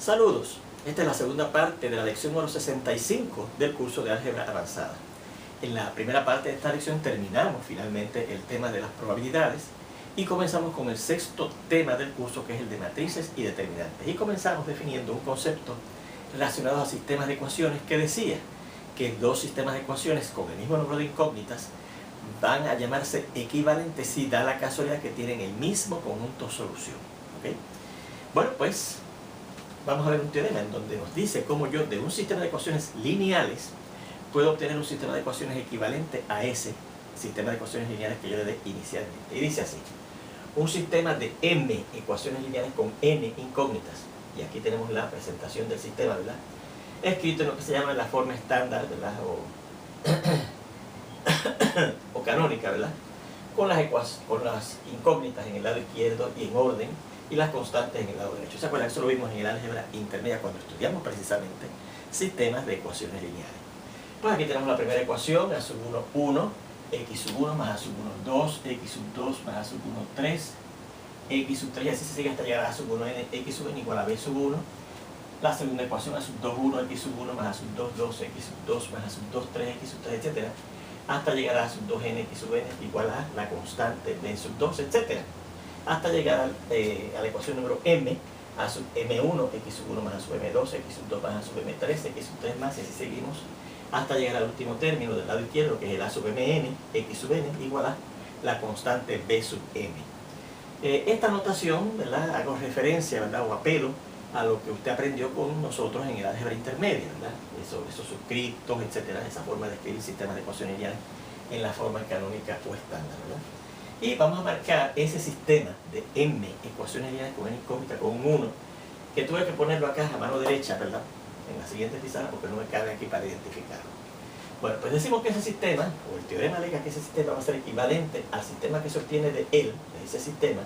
Saludos, esta es la segunda parte de la lección número 65 del curso de álgebra avanzada. En la primera parte de esta lección terminamos finalmente el tema de las probabilidades y comenzamos con el sexto tema del curso, que es el de matrices y determinantes. Y comenzamos definiendo un concepto relacionado a sistemas de ecuaciones que decía que dos sistemas de ecuaciones con el mismo número de incógnitas van a llamarse equivalentes si da la casualidad que tienen el mismo conjunto solución. ¿Okay? Bueno, pues vamos a ver un teorema en donde nos dice cómo yo de un sistema de ecuaciones lineales puedo obtener un sistema de ecuaciones equivalente a ese sistema de ecuaciones lineales que yo le dé inicialmente. Y dice así: un sistema de m ecuaciones lineales con n incógnitas, y aquí tenemos la presentación del sistema, ¿verdad?, escrito en lo que se llama la forma estándar, ¿verdad?, o canónica, ¿verdad?, con las incógnitas en el lado izquierdo y en orden, y las constantes en el lado derecho. ¿Se acuerdan? Eso lo vimos en el álgebra intermedia cuando estudiamos precisamente sistemas de ecuaciones lineales. Pues aquí tenemos la primera ecuación: a sub 1, 1, x sub 1 más a sub 1, 2, x sub 2 más a sub 1, 3, x sub 3, y así se sigue hasta llegar a sub 1, x sub n igual a b sub 1. La segunda ecuación: a sub 2, 1, x sub 1 más a sub 2, 2, x sub 2 más a sub 2, 3, x sub 3, etc. Hasta llegar a sub 2n, x sub n igual a la constante b sub 2, etc. Hasta llegar a la ecuación número m, a sub m1, x sub 1 más a sub m2, x sub 2 más a sub m3, x sub 3 más, y así seguimos hasta llegar al último término del lado izquierdo, que es el a sub mn, x sub n igual a la constante b sub m. Esta notación, ¿verdad?, hago referencia, ¿verdad?, o apelo a lo que usted aprendió con nosotros en el álgebra intermedia, ¿verdad?, esos suscritos, etcétera, esa forma de escribir sistemas de ecuaciones lineales en la forma canónica o estándar, ¿verdad? Y vamos a marcar ese sistema de m ecuaciones lineales con n incógnita con un 1, que tuve que ponerlo acá a mano derecha, ¿verdad?, en la siguiente pizarra, porque no me cabe aquí para identificarlo. Bueno, pues decimos que ese sistema, o el teorema alega que ese sistema va a ser equivalente al sistema que se obtiene de él, de ese sistema,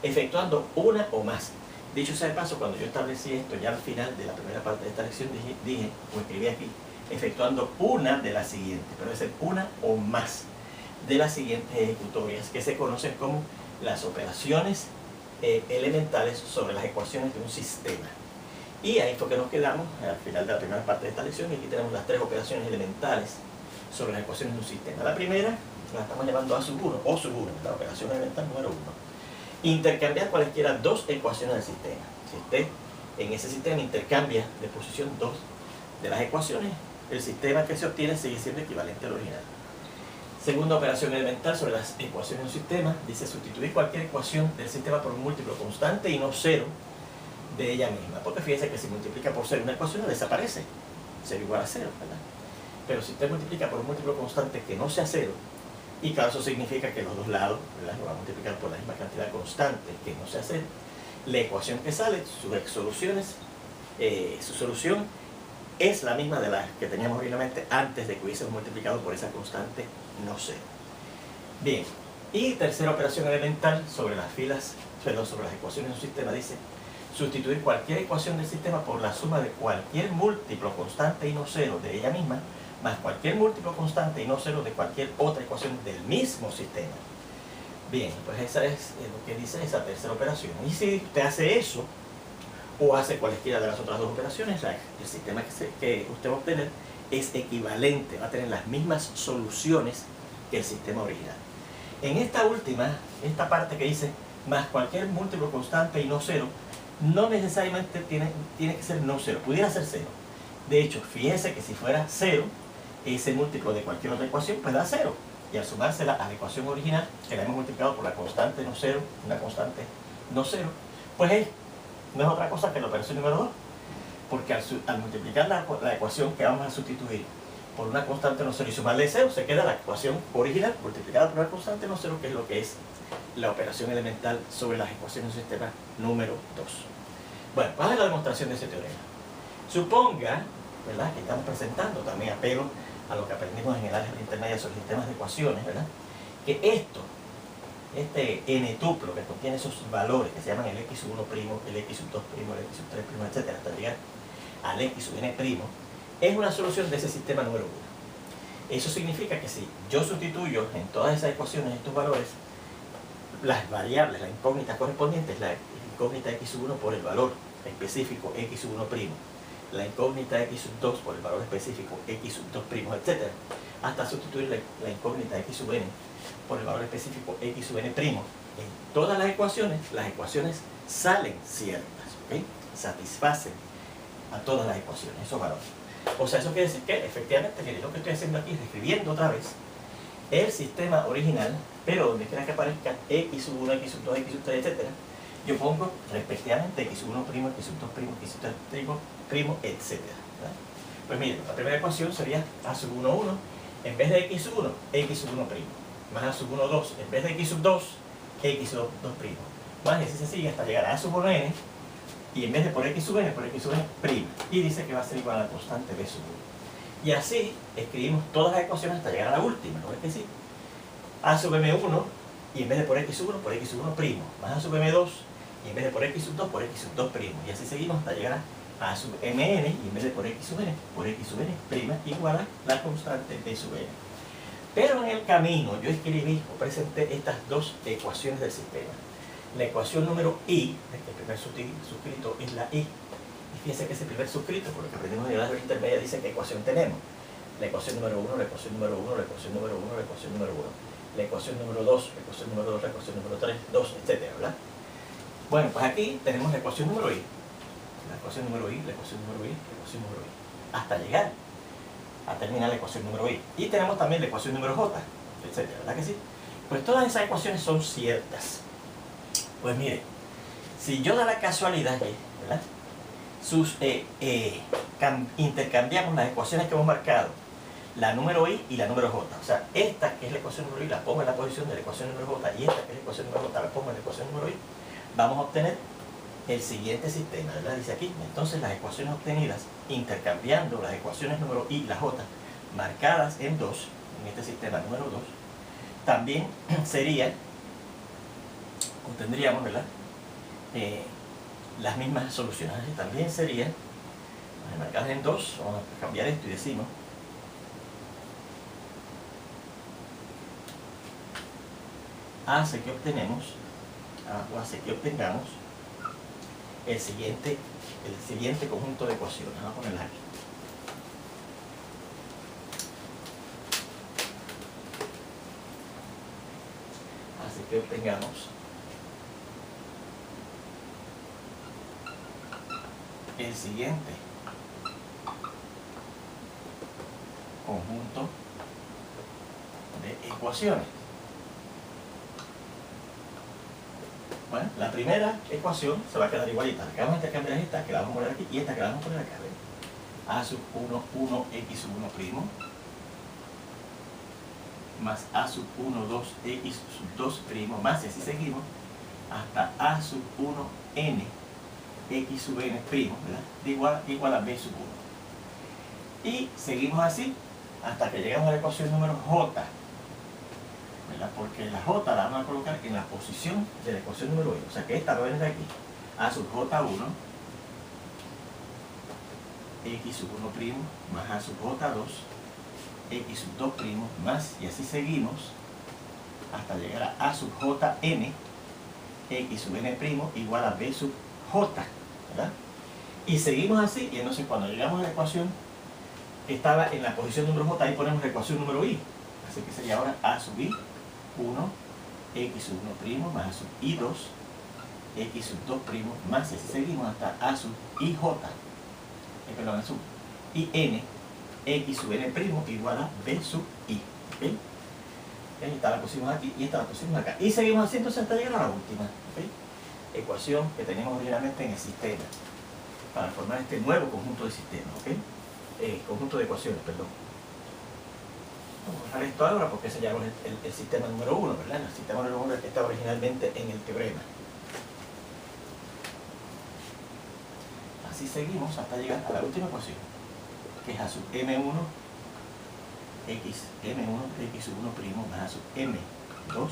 efectuando una o más. Dicho sea de paso, cuando yo establecí esto ya al final de la primera parte de esta lección, dije o escribí aquí, efectuando una de las siguientes, pero debe ser una o más de las siguientes ejecutorias, que se conocen como las operaciones elementales sobre las ecuaciones de un sistema. Y ahí fue que nos quedamos al final de la primera parte de esta lección, y aquí tenemos las tres operaciones elementales sobre las ecuaciones de un sistema. La primera la estamos llamando a sub 1, o sub 1, la operación elemental número 1. Intercambiar cualesquiera dos ecuaciones del sistema. Si usted en ese sistema intercambia de posición dos de las ecuaciones, el sistema que se obtiene sigue siendo equivalente al original. Segunda operación elemental sobre las ecuaciones de un sistema, dice sustituir cualquier ecuación del sistema por un múltiplo constante y no cero de ella misma, porque fíjense que si multiplica por cero una ecuación desaparece, cero igual a cero, ¿verdad? Pero si usted multiplica por un múltiplo constante que no sea cero, y claro, eso significa que los dos lados, ¿verdad?, lo va a multiplicar por la misma cantidad constante que no sea cero, la ecuación que sale, sus soluciones, su solución es la misma de la que teníamos originalmente antes de que hubiésemos multiplicado por esa constante no cero. Bien, y tercera operación elemental sobre las sobre las ecuaciones de un sistema, dice sustituir cualquier ecuación del sistema por la suma de cualquier múltiplo constante y no cero de ella misma, más cualquier múltiplo constante y no cero de cualquier otra ecuación del mismo sistema. Bien, pues esa es lo que dice esa tercera operación. Y si usted hace eso, o hace cualquiera de las otras dos operaciones, el sistema que usted va a obtener es equivalente, va a tener las mismas soluciones que el sistema original. En esta última, esta parte que dice más cualquier múltiplo constante y no cero, no necesariamente tiene que ser no cero, pudiera ser cero. De hecho, fíjense que si fuera cero, ese múltiplo de cualquier otra ecuación pues da cero, y al sumársela a la ecuación original, que la hemos multiplicado por la constante no cero, una constante no cero, pues no es otra cosa que la operación número 2, porque al multiplicar la ecuación que vamos a sustituir por una constante no cero y sumarle cero, se queda la ecuación original multiplicada por una constante no cero, que es lo que es la operación elemental sobre las ecuaciones del sistema número 2. Bueno, vamos a ver la demostración de ese teorema. Suponga, ¿verdad?, que estamos presentando, también apelo a lo que aprendimos en el álgebra intermedia sobre sistemas de ecuaciones, ¿verdad?, que este n tuplo que contiene esos valores que se llaman el x sub 1', el x sub 2', el x sub 3', etc., hasta llegar al x sub n', es una solución de ese sistema número 1. Eso significa que si yo sustituyo en todas esas ecuaciones estos valores, las variables, las incógnitas correspondientes, la incógnita x sub 1 por el valor específico x sub 1', la incógnita x sub 2 por el valor específico x sub 2', etc., hasta sustituir la incógnita x sub n por el valor específico x sub n'. En todas las ecuaciones salen ciertas, ¿ok? Satisfacen a todas las ecuaciones, esos valores. O sea, eso quiere decir que efectivamente, miren, lo que estoy haciendo aquí es escribiendo otra vez el sistema original, pero donde quiera que aparezca x sub 1, x sub 2, x sub 3, etc., yo pongo respectivamente x sub 1', x sub 2', x sub 3', etc. ¿verdad? Pues miren, la primera ecuación sería a sub 1, 1, en vez de x sub 1, x sub 1', más a sub 1, 2, en vez de x sub 2, x sub 2', más y así se sigue hasta llegar a sub 1n, y en vez de por x sub n, por x sub n', y dice que va a ser igual a la constante b sub 1. Y así escribimos todas las ecuaciones hasta llegar a la última, ¿no es que sí? A sub m1, y en vez de por x sub 1, por x sub 1', más a sub m2, y en vez de por x sub 2, por x sub 2', y así seguimos hasta llegar a sub mn, y en vez de por x sub n, por x sub n', igual a la constante b sub n. Pero en el camino yo escribí o presenté estas dos ecuaciones del sistema. La ecuación número i, el primer suscrito es la i. Y fíjense que ese primer suscrito, por lo que aprendimos en la álgebra intermedia, dice qué ecuación tenemos. La ecuación número 1, la ecuación número 1, la ecuación número 1, la ecuación número 1. La ecuación número 2, la ecuación número 2, la ecuación número 3, 2, etc. ¿verdad? Bueno, pues aquí tenemos la ecuación número i. La ecuación número i, la ecuación número i, la ecuación número i. Hasta llegar a terminar la ecuación número i. Y tenemos también la ecuación número j, etc. ¿Verdad que sí? Pues todas esas ecuaciones son ciertas. Pues mire, si yo da la casualidad, ¿verdad? Intercambiamos las ecuaciones que hemos marcado, la número i y la número j. O sea, esta que es la ecuación número i la pongo en la posición de la ecuación número j, y esta que es la ecuación número j la pongo en la ecuación número i, vamos a obtener el siguiente sistema, ¿verdad? Dice aquí, entonces las ecuaciones obtenidas intercambiando las ecuaciones número i y la j marcadas en 2, en este sistema número 2, también serían, obtendríamos, ¿verdad? Las mismas soluciones. Así también serían marcadas en 2, vamos a cambiar esto y decimos hace que obtengamos el siguiente conjunto de ecuaciones. Vamos a ponerlas aquí. Hace que obtengamos el siguiente conjunto de ecuaciones. Bueno, la primera ecuación se va a quedar igualita. La que vamos a intercambiar es esta, que la vamos a poner aquí, y esta que la vamos a poner acá. ¿Ven? A sub 1, 1, x sub 1', más a sub 1, 2, x sub 2', más, y así seguimos, hasta a sub 1, n, x sub n', ¿verdad? Igual a b sub 1. Y seguimos así hasta que llegamos a la ecuación número j, ¿verdad? Porque la j la vamos a colocar en la posición de la ecuación número i. O sea que esta va a venir de aquí, a sub j1, x sub 1', más a sub j2, x sub 2', más, y así seguimos hasta llegar a sub jn, x sub n', igual a b sub j, ¿verdad? Y seguimos así, y entonces cuando llegamos a la ecuación que estaba en la posición número j, ahí ponemos la ecuación número i. Así que sería ahora a sub i 1, x sub 1', más a sub i2, x sub 2', más, y así seguimos hasta a sub ij, perdón, a sub in, x sub n', igual a b sub i. ¿Okay? Esta la pusimos aquí y esta la pusimos acá. Y seguimos así entonces hasta llegar a la última, ¿okay? Ecuación que teníamos originalmente en el sistema, para formar este nuevo conjunto de sistemas, ¿ok? Conjunto de ecuaciones, perdón. Vamos a dejar esto ahora porque ese ya es el sistema número 1, ¿verdad? El sistema número 1 estaba originalmente en el teorema. Así seguimos hasta llegar a la última ecuación, que es a sub m1, x sub 1', más a sub m2,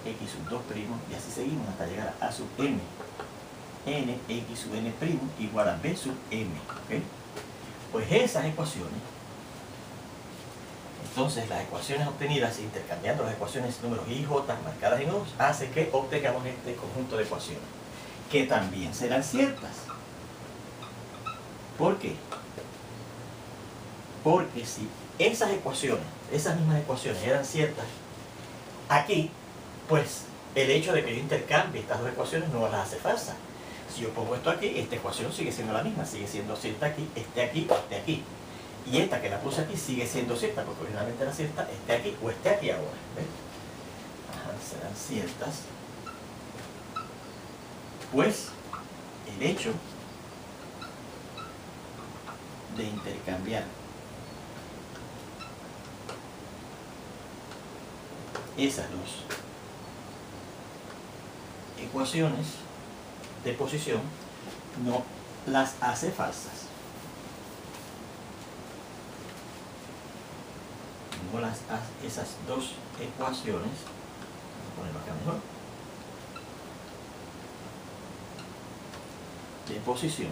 x sub 2', y así seguimos hasta llegar a sub n, x sub n', igual a b sub m. ¿Okay? Pues esas ecuaciones, entonces las ecuaciones obtenidas intercambiando las ecuaciones números i y j marcadas en 2, hace que obtengamos este conjunto de ecuaciones, que también serán ciertas. ¿Por qué? Porque si esas ecuaciones, esas mismas ecuaciones eran ciertas, aquí, pues el hecho de que yo intercambie estas dos ecuaciones no las hace falsas. Si yo pongo esto aquí, esta ecuación sigue siendo la misma, sigue siendo cierta aquí, esté aquí. Y esta que la puse aquí sigue siendo cierta, porque originalmente era cierta, esté aquí o esté aquí ahora. ¿Ves? Ajá, serán ciertas. Pues el hecho de intercambiar esas dos ecuaciones de posición no las hace falsas. No las hace, esas dos ecuaciones, voy a ponerlo acá mejor, de posición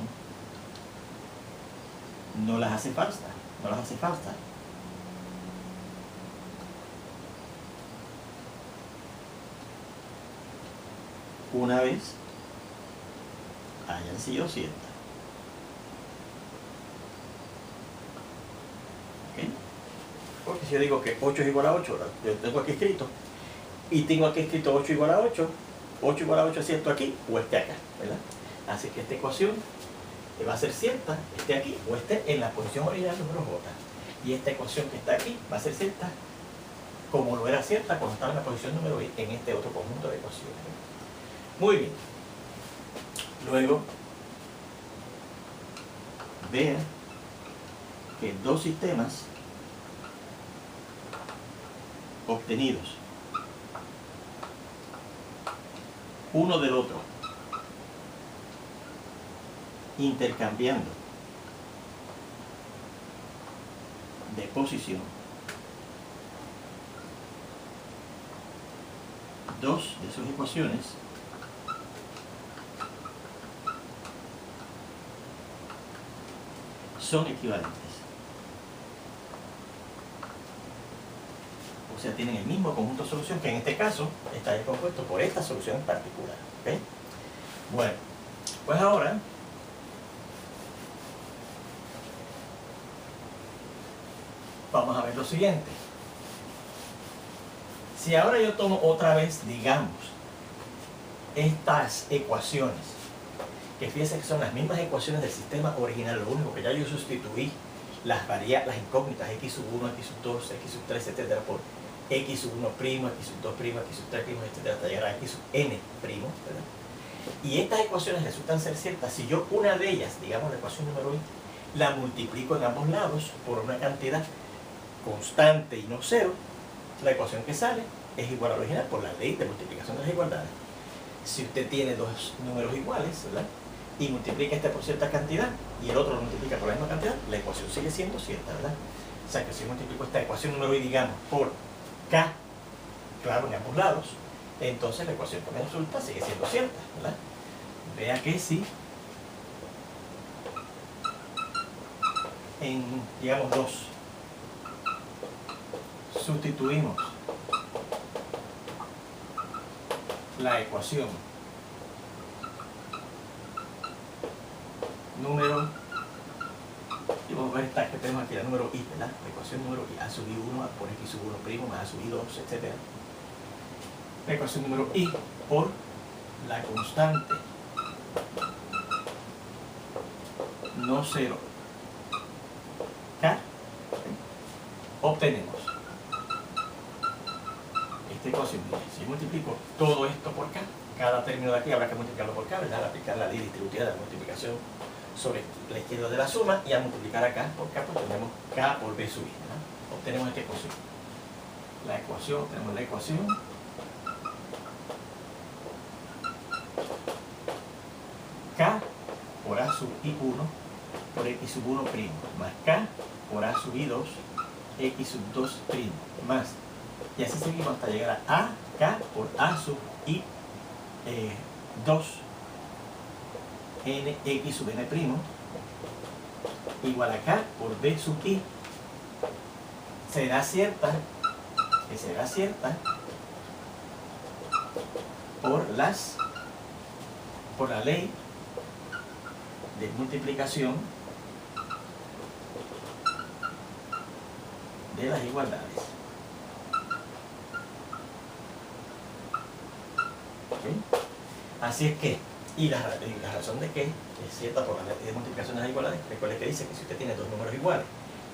no las hace falsas, no las hace falsas. Una vez hayan sido ciertas. ¿Okay? Porque si yo digo que 8 es igual a 8, yo tengo aquí escrito, y tengo aquí escrito 8 igual a 8, 8 igual a 8 es cierto aquí o esté acá, ¿verdad? Así que esta ecuación va a ser cierta, esté aquí o esté en la posición original número J. Y esta ecuación que está aquí va a ser cierta como lo era cierta cuando estaba en la posición número I en este otro conjunto de ecuaciones. Muy bien. Luego, vea que dos sistemas obtenidos uno del otro, intercambiando de posición, dos de sus ecuaciones son equivalentes. O sea, tienen el mismo conjunto de solución, que en este caso está compuesto por esta solución en particular. ¿Okay? Bueno, pues ahora vamos a ver lo siguiente. Si ahora yo tomo otra vez, digamos, estas ecuaciones, que fíjense que son las mismas ecuaciones del sistema original, lo único que ya yo sustituí las incógnitas x sub 1, x sub 2, x sub 3, etcétera, por x sub 1', x sub 2', x sub 3', etcétera, hasta llegar a x sub n', ¿verdad? Y estas ecuaciones resultan ser ciertas si yo una de ellas, digamos la ecuación número I, la multiplico en ambos lados por una cantidad constante y no cero. La ecuación que sale es igual a la original por la ley de multiplicación de las igualdades. Si usted tiene dos números iguales, ¿verdad?, y multiplica este por cierta cantidad y el otro lo multiplica por la misma cantidad, la ecuación sigue siendo cierta, ¿verdad? O sea que si yo multiplico esta ecuación número I, digamos, por K, claro, en ambos lados, entonces la ecuación que me resulta sigue siendo cierta, ¿verdad? Vea que si en, digamos, 2 sustituimos la ecuación número, y vamos a ver esta que tenemos aquí, la número I, ¿verdad? La ecuación número I, a sub I1 por x sub 1' más a sub I2, etc. La ecuación número I por la constante no cero K, obtenemos esta ecuación. Si yo multiplico todo esto por K, cada término de aquí habrá que multiplicarlo por K, ¿verdad? Al aplicar la ley distributiva de la multiplicación sobre la izquierda de la suma, y al multiplicar acá por K, pues tenemos K por B sub I, ¿verdad? Obtenemos esta ecuación. Tenemos la ecuación K por A sub I1 por X sub 1' más K por A sub I2 X sub 2' más, y así seguimos hasta llegar a K por A sub I 2 n X sub n' igual a K por B sub I. Será cierta por la ley de multiplicación de las igualdades. ¿Okay? Así es que, y la razón de que es cierta por la ley de multiplicación de las igualdades, recuerde que dice que si usted tiene dos números iguales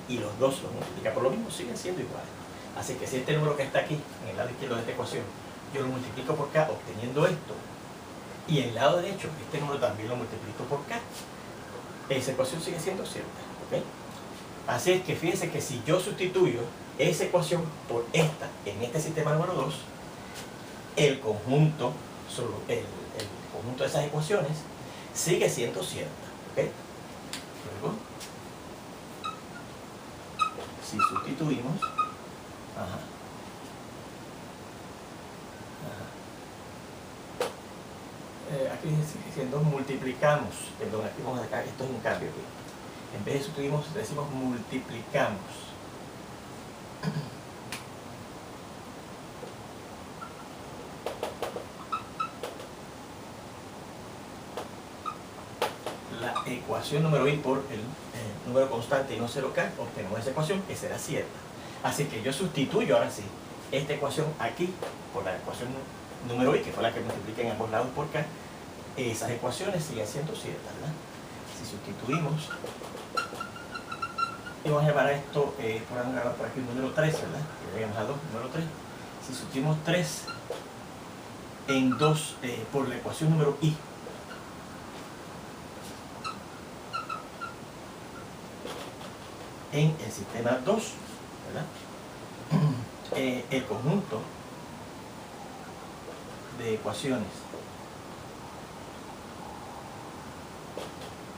y los dos los multiplica por lo mismo, siguen siendo iguales. Así que si este número que está aquí, en el lado izquierdo de esta ecuación, yo lo multiplico por k obteniendo esto, y en el lado derecho este número también lo multiplico por k, esa ecuación sigue siendo cierta. ¿Okay? Así es que fíjense que si yo sustituyo esa ecuación por esta en este sistema número 2, el conjunto de esas ecuaciones sigue siendo cierta. ¿Okay? Luego, si sustituimos, aquí diciendo multiplicamos, perdón, aquí vamos a sacar, esto es un cambio aquí. En vez de sustituimos, decimos multiplicamos. La ecuación número i por el número constante y no 0k, obtenemos esa ecuación que será cierta. Así que yo sustituyo ahora sí esta ecuación aquí por la ecuación número i, que fue la que multiplica en ambos lados por k. Esas ecuaciones siguen siendo ciertas, ¿verdad? Si sustituimos, y vamos a llamar a esto, por aquí el número 3, ¿verdad? Que llegamos a 2, número 3. Si sustituimos 3 en 2 por la ecuación número i, en el sistema 2, ¿verdad? El conjunto de ecuaciones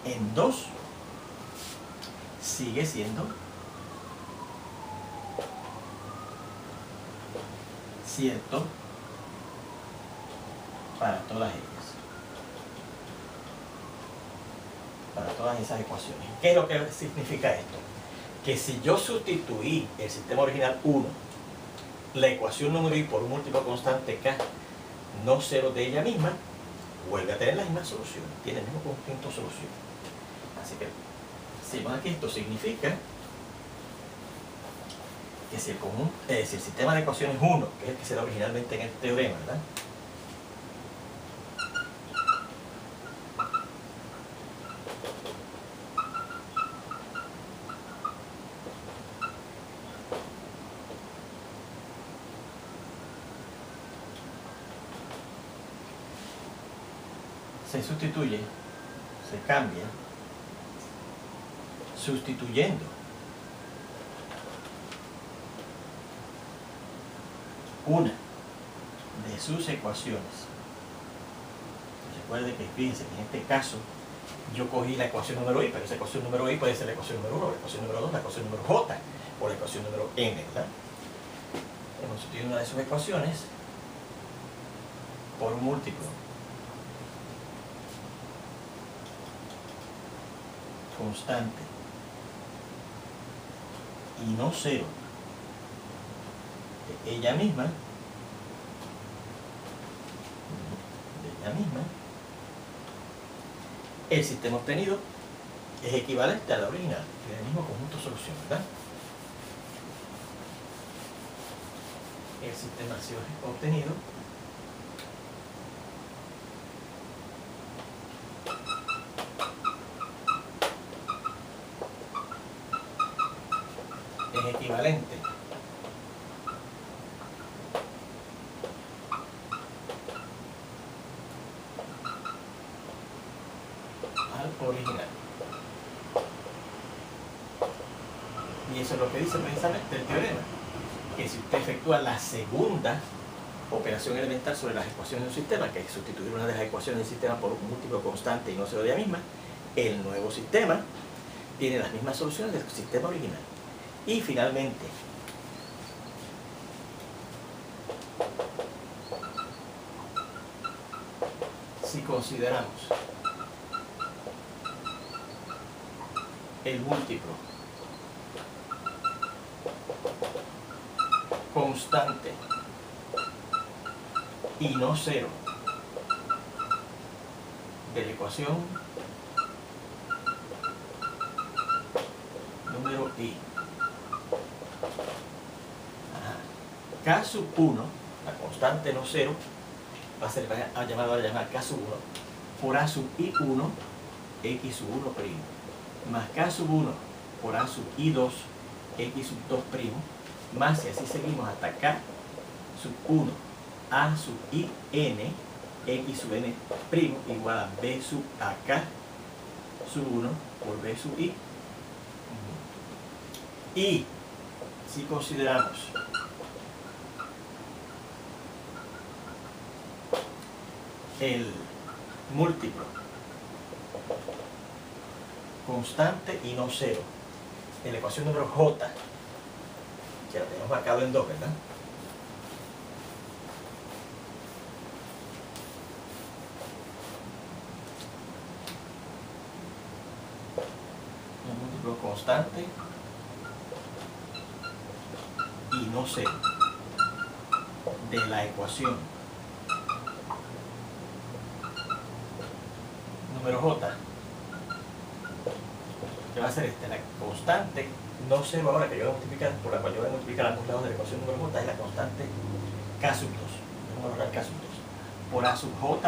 en 2 sigue siendo cierto para todas ellas, para todas esas ecuaciones. ¿Qué es lo que significa esto? Que si yo sustituí el sistema original 1, la ecuación número i por un múltiplo constante k, no cero de ella misma, vuelve a tener la misma solución, tiene el mismo conjunto solución. Así que, si vamos aquí, esto significa que si el sistema de ecuaciones 1, que es el que se da originalmente en el teorema, ¿verdad? Se sustituye, se cambia, sustituyendo una de sus ecuaciones. Recuerde que, fíjense, en este caso yo cogí la ecuación número i, pero esa ecuación número i puede ser la ecuación número 1, la ecuación número 2, la ecuación número j o la ecuación número n, ¿verdad? Hemos sustituido una de sus ecuaciones por un múltiplo constante y no cero de ella misma, el sistema obtenido es equivalente a la original, que es el mismo conjunto de solución, ¿verdad? El sistema ha sido obtenido es equivalente al original. Y eso es lo que dice precisamente el teorema, que si usted efectúa la segunda operación elemental sobre las ecuaciones de un sistema, que es sustituir una de las ecuaciones del sistema por un múltiplo constante y no cero de ella misma, el nuevo sistema tiene las mismas soluciones del sistema original. Y finalmente, si consideramos el múltiplo constante y no cero de la ecuación número i, K sub 1, la constante no cero, va a ser llamar K sub 1 por A sub I1, X sub 1 primo, más K sub 1 por A sub I2, X sub 2 primo, más y así seguimos hasta K sub 1, A sub I n, X sub n primo igual a B sub AK sub 1 por B sub I. Y si consideramos el múltiplo constante y no cero en la ecuación número J, que la tenemos marcado en 2, ¿verdad? Un múltiplo constante y no cero de la ecuación número J, que va a ser la constante no cero ahora que yo voy a multiplicar, por la cual yo voy a multiplicar a ambos lados de la ecuación número J, es la constante K sub 2, vamos a borrar K sub 2, por A sub J1,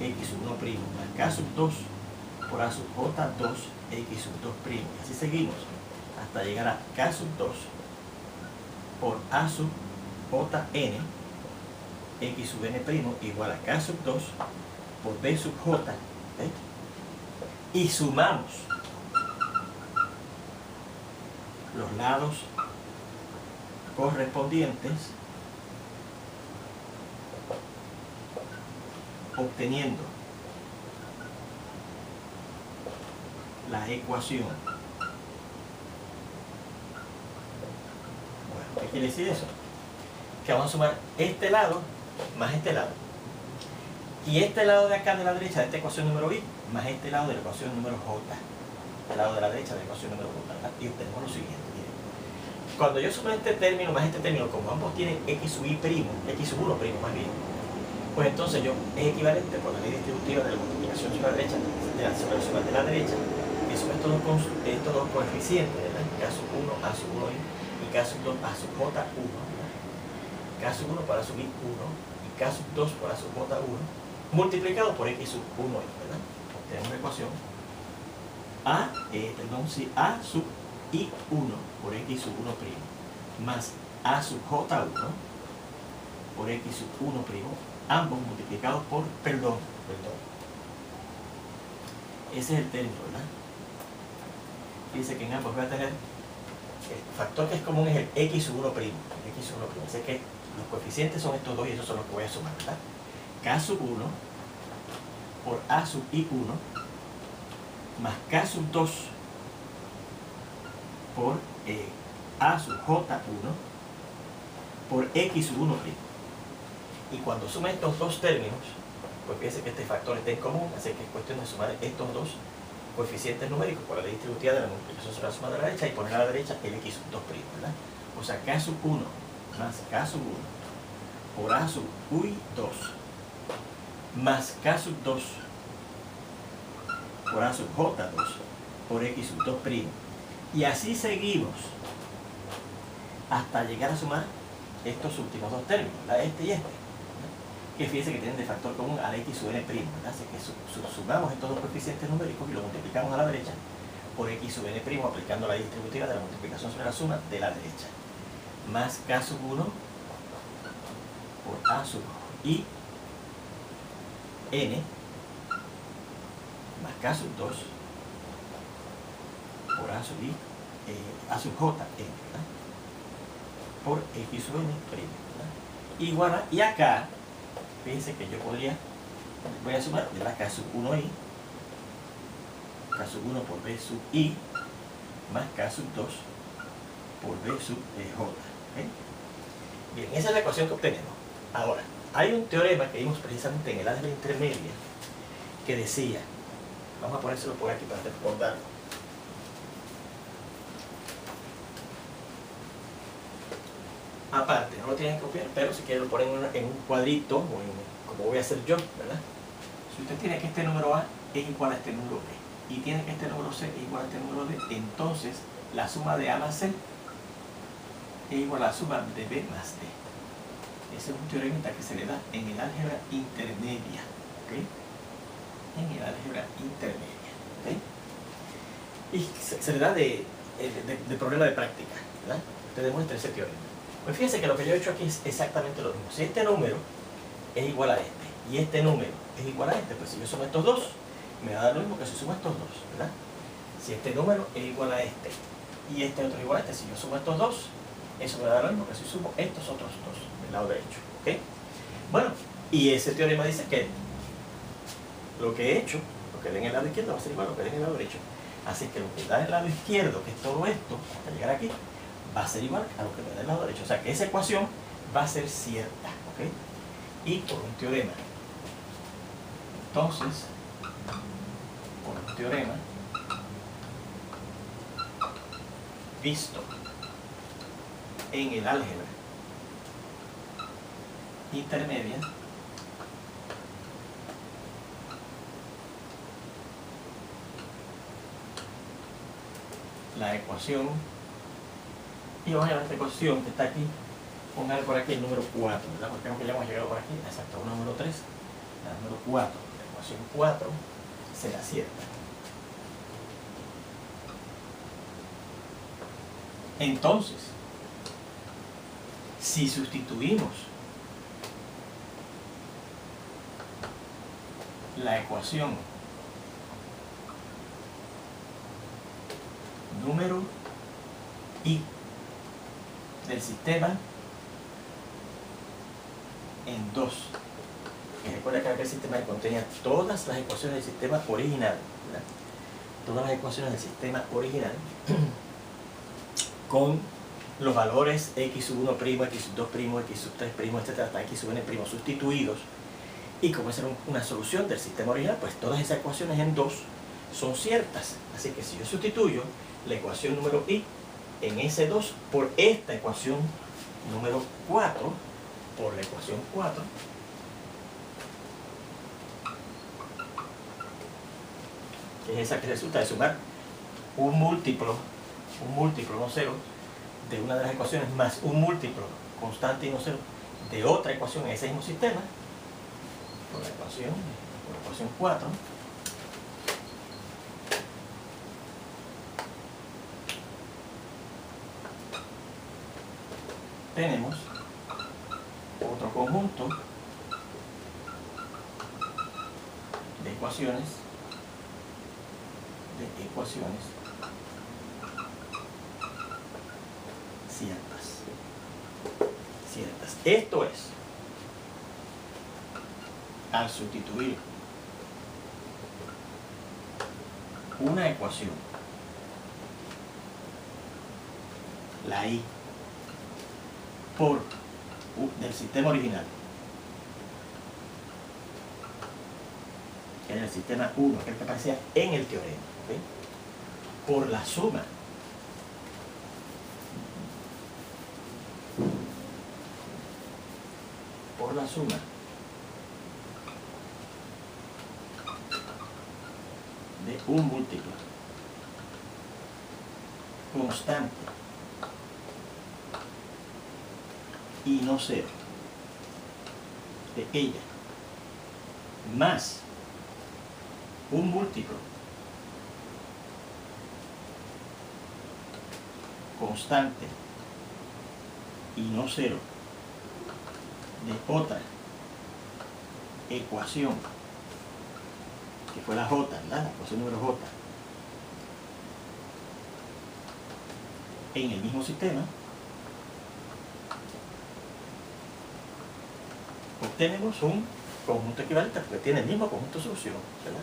X sub 1 primo, más K sub 2 por A sub J2, X sub 2 primo, y así seguimos hasta llegar a K sub 2 por A sub Jn, X sub n primo igual a K sub 2 por B sub J, ¿ves? Y sumamos los lados correspondientes, obteniendo la ecuación. Bueno, ¿qué quiere decir eso? Que vamos a sumar este lado más este lado. Y este lado de acá de la derecha de esta ecuación número I más este lado de la ecuación número J. El lado de la derecha de la ecuación número J, ¿verdad? Y obtenemos lo siguiente. Miren. Cuando yo sumo este término más este término, como ambos tienen X sub I primo, X sub 1 primo más bien, pues entonces yo es equivalente por la ley distributiva de la multiplicación sobre la derecha, sobre la suma de la derecha, que son estos dos coeficientes, ¿verdad? K sub 1, A sub 1 y K sub 2, A sub J1, ¿verdad? K sub 1 por A sub I 1 y K sub 2 por A sub J1 multiplicado por X sub 1, ¿verdad? Tenemos la ecuación A sub I1 por X sub 1 primo más A sub J1 por X sub 1 primo, ambos multiplicados por, perdón. Ese es el término, ¿verdad? Dice que en ambos voy a tener el factor que es común es el X sub 1 primo. X sub 1 primo. Así que los coeficientes son estos dos y esos son los que voy a sumar, ¿verdad? K sub 1 por A sub I1 más K sub 2 por A sub J1 por X sub 1 primo. Y cuando sume estos dos términos, pues fíjense que este factor está en común, así que es cuestión de sumar estos dos coeficientes numéricos por la ley distributiva de la multiplicación sobre la suma de la derecha y poner a la derecha el X sub 2 primo, ¿verdad? O sea, K sub 1 más K sub 1 por A sub UI2 más K sub 2 por A sub J2 por X sub 2 primo. Y así seguimos hasta llegar a sumar estos últimos dos términos, este y este, ¿verdad? Que fíjense que tienen de factor común al X sub n primo, ¿verdad? Así que sumamos estos dos coeficientes numéricos y los multiplicamos a la derecha por X sub n primo aplicando la distributiva de la multiplicación sobre la suma de la derecha. Más K sub 1 por A sub I n más K sub 2 por A sub I, A sub J n, ¿verdad? Por X sub n primo, ¿verdad? Igual a, y acá, fíjense que yo voy a sumar de la K sub 1i, K sub 1 por B sub I, más K sub 2 por B sub J. ¿Okay? Bien, esa es la ecuación que obtenemos. Ahora, hay un teorema que vimos precisamente en el álgebra intermedia que decía, vamos a ponérselo por aquí para recordarlo. Aparte, no lo tienen que copiar, pero si quieren lo ponen en un cuadrito, o como voy a hacer yo, ¿verdad? Si usted tiene que este número A es igual a este número B, y tiene que este número C es igual a este número D, entonces la suma de A más C es igual a la suma de B más D. Ese es un teorema que se le da en el álgebra intermedia. ¿Okay? En el álgebra intermedia. ¿Okay? Y se le da de problema de práctica, ¿verdad? Te demuestra ese teorema. Pues fíjense que lo que yo he hecho aquí es exactamente lo mismo. Si este número es igual a este y este número es igual a este, pues si yo sumo estos dos, me va a dar lo mismo que si sumo estos dos, ¿verdad? Si este número es igual a este y este otro es igual a este, si yo sumo estos dos, eso me va a dar lo mismo que si sumo estos otros dos del lado derecho. ¿Ok? Bueno, y ese teorema dice que lo que he hecho, lo que dé en el lado izquierdo va a ser igual a lo que dé en el lado derecho. Así que lo que da en el lado izquierdo, que es todo esto, hasta llegar aquí, va a ser igual a lo que me da en el lado derecho. O sea que esa ecuación va a ser cierta. ¿Ok? Y por un teorema. Entonces, por un teorema visto en el álgebra intermedia, la ecuación, y vamos a llamar esta ecuación que está aquí, pongan por aquí el número 4, ¿verdad? Porque creo que ya hemos llegado por aquí, exacto, el número 3, la número 4, la ecuación 4 será cierta. Entonces, si sustituimos la ecuación número I del sistema en 2, que recuerda que aquel sistema contenía todas las ecuaciones del sistema original, ¿verdad? Todas las ecuaciones del sistema original con los valores x sub 1', x sub 2', x sub 3', etcétera, hasta x sub n' sustituidos, y como esa era una solución del sistema original, pues todas esas ecuaciones en 2 son ciertas. Así que si yo sustituyo la ecuación número I en ese 2 por esta ecuación número 4, por la ecuación 4, que es esa que resulta de sumar un múltiplo no cero de una de las ecuaciones más un múltiplo constante y no cero de otra ecuación en ese mismo sistema, por la ecuación 4, tenemos otro conjunto de ecuaciones ciertas. Esto es, al sustituir una ecuación, la I, por del sistema original, que era el sistema 1, que es el que aparecía en el teorema, ¿okay? Por la suma de un múltiplo constante y no cero de ella, más un múltiplo constante y no cero de otra ecuación, que fue la J, ¿verdad? La ecuación número J, en el mismo sistema, obtenemos un conjunto equivalente porque tiene el mismo conjunto de solución, ¿verdad?